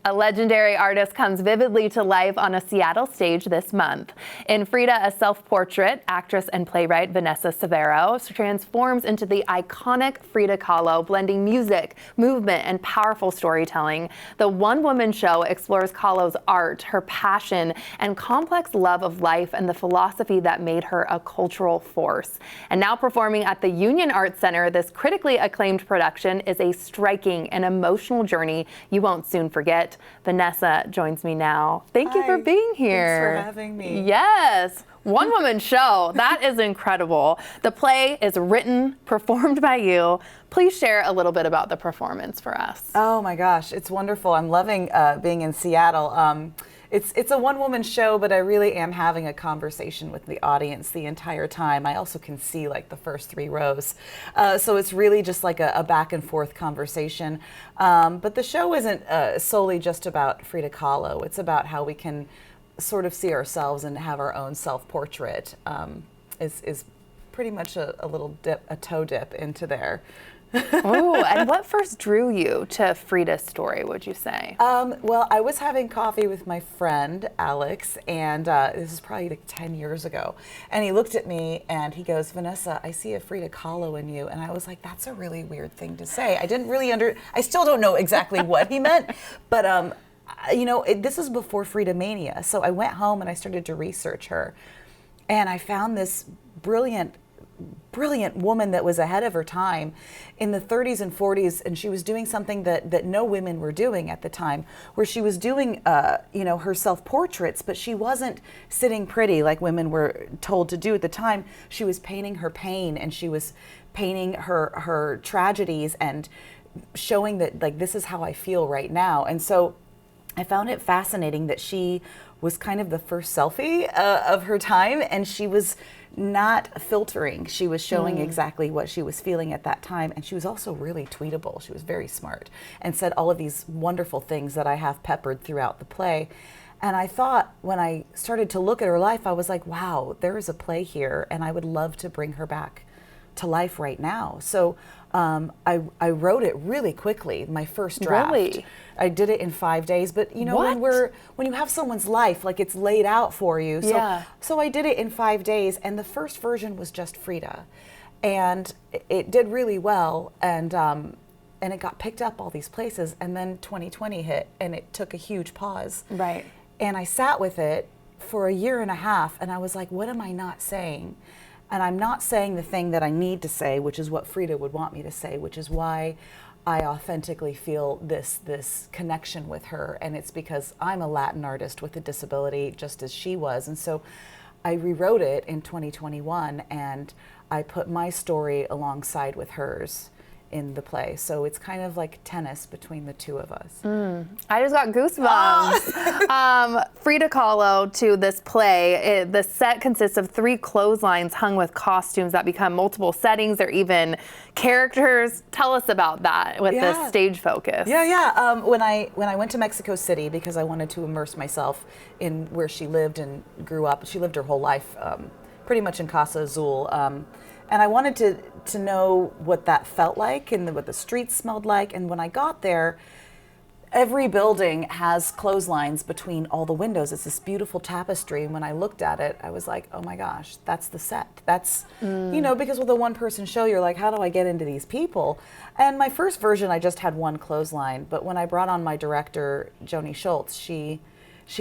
A legendary artist comes vividly to life on a Seattle stage this month. In Frida, a self-portrait, actress and playwright Vanessa Severo transforms into the iconic Frida Kahlo, blending music, movement, and powerful storytelling. The one-woman show explores Kahlo's art, her passion, and complex love of life and the philosophy that made her a cultural force. And now performing at the Union Arts Center, this critically acclaimed production is a striking and emotional journey you won't soon forget. Vanessa joins me now. Thank you for being here. Thanks for having me. Yes. One woman show. That is incredible. The play is written, performed by you. Please share a little bit about the performance for us. Oh my gosh, it's wonderful. I'm loving being in Seattle. It's a one-woman show, but I really am having a conversation with the audience the entire time. I also can see like the first 3 rows. So it's really just like a back and forth conversation. But the show isn't solely just about Frida Kahlo. It's about how we can sort of see ourselves and have our own self-portrait. Is pretty much a little dip, a toe dip into there. Oh, and what first drew you to Frida's story, would you say? Well, I was having coffee with my friend, Alex, and this is probably like 10 years ago. And he looked at me and he goes, Vanessa, I see a Frida Kahlo in you. And I was like, that's a really weird thing to say. I didn't really I still don't know exactly what he meant, but you know, this is before Frida Mania. So I went home and I started to research her. And I found this brilliant woman that was ahead of her time in the 30s and 40s, and she was doing something that no women were doing at the time, where she was doing you know, her self-portraits, but she wasn't sitting pretty like women were told to do at the time. She was painting her pain, and she was painting her tragedies and showing that, like, this is how I feel right now. And so I found it fascinating that she was kind of the first selfie of her time, and she was not filtering. She was showing exactly what she was feeling at that time, and she was also really tweetable. She was very smart and said all of these wonderful things that I have peppered throughout the play. And I thought, when I started to look at her life, I was like, wow, there is a play here, and I would love to bring her back to life right now. So I wrote it really quickly, my first draft. Really? I did it in 5 days, but you know, when you have someone's life, like, it's laid out for you. So, yeah. So I did it in 5 days, and the first version was just Frida. And it did really well, and it got picked up all these places, and then 2020 hit, and it took a huge pause. Right. And I sat with it for a year and a half, and I was like, what am I not saying? And I'm not saying the thing that I need to say, which is what Frida would want me to say, which is why I authentically feel this connection with her. And it's because I'm a Latin artist with a disability, just as she was. And so I rewrote it in 2021, and I put my story alongside with hers in the play. So it's kind of like tennis between the two of us. I just got goosebumps. Frida Kahlo to this play. The set consists of 3 clotheslines hung with costumes that become multiple settings or even characters. Tell us about that with this stage focus. Yeah. When I went to Mexico City, because I wanted to immerse myself in where she lived and grew up. She lived her whole life pretty much in Casa Azul. And I wanted to know what that felt like and what the streets smelled like. And when I got there, every building has clotheslines between all the windows. It's this beautiful tapestry. And when I looked at it, I was like, oh my gosh, that's the set. That's, you know, because with a one-person show, you're like, how do I get into these people? And my first version, I just had 1 clothesline. But when I brought on my director, Joni Schultz, she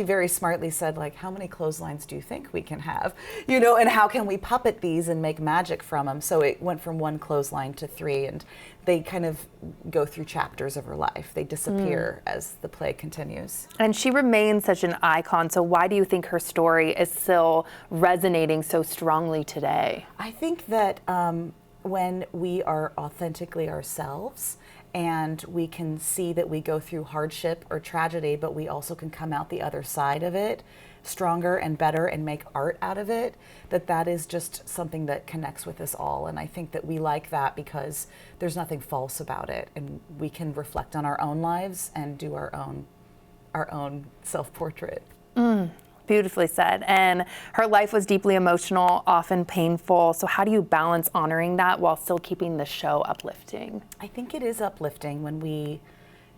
very smartly said, like, how many clotheslines do you think we can have? You know, and how can we puppet these and make magic from them? So it went from 1 clothesline to 3, and they kind of go through chapters of her life. They disappear as the play continues. And she remains such an icon. So why do you think her story is still resonating so strongly today? I think that when we are authentically ourselves, and we can see that we go through hardship or tragedy, but we also can come out the other side of it stronger and better and make art out of it, that is just something that connects with us all. And I think that we like that because there's nothing false about it, and we can reflect on our own lives and do our own self-portrait. Beautifully said. And her life was deeply emotional, often painful. So how do you balance honoring that while still keeping the show uplifting? I think it is uplifting when we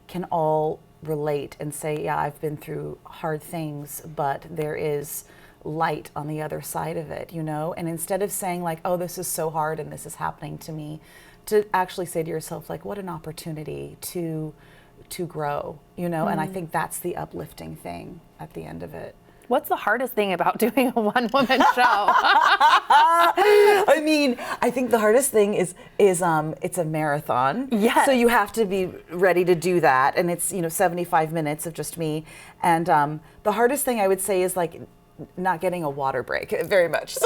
can all relate and say, yeah, I've been through hard things, but there is light on the other side of it, you know? And instead of saying like, oh, this is so hard and this is happening to me, to actually say to yourself, like, what an opportunity to grow, you know? And I think that's the uplifting thing at the end of it. What's the hardest thing about doing a one-woman show? I mean, I think the hardest thing is it's a marathon. Yes. So you have to be ready to do that, and it's 75 minutes of just me. And the hardest thing I would say is like not getting a water break very much.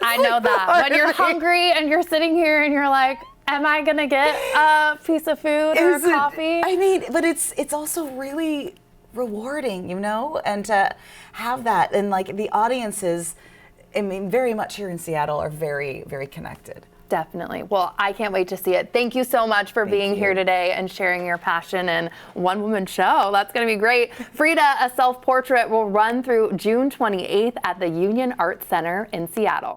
I know that when you're hungry and you're sitting here and you're like, am I gonna get a piece of food or a coffee? I mean, but it's also really rewarding, you know, and to have that, and like the audiences, I mean, very much here in Seattle are very, very connected. Definitely. Well, I can't wait to see it. Thank you so much for being here today and sharing your passion and one-woman show. That's going to be great. Frida, a self-portrait will run through June 28th at the Union Arts Center in Seattle.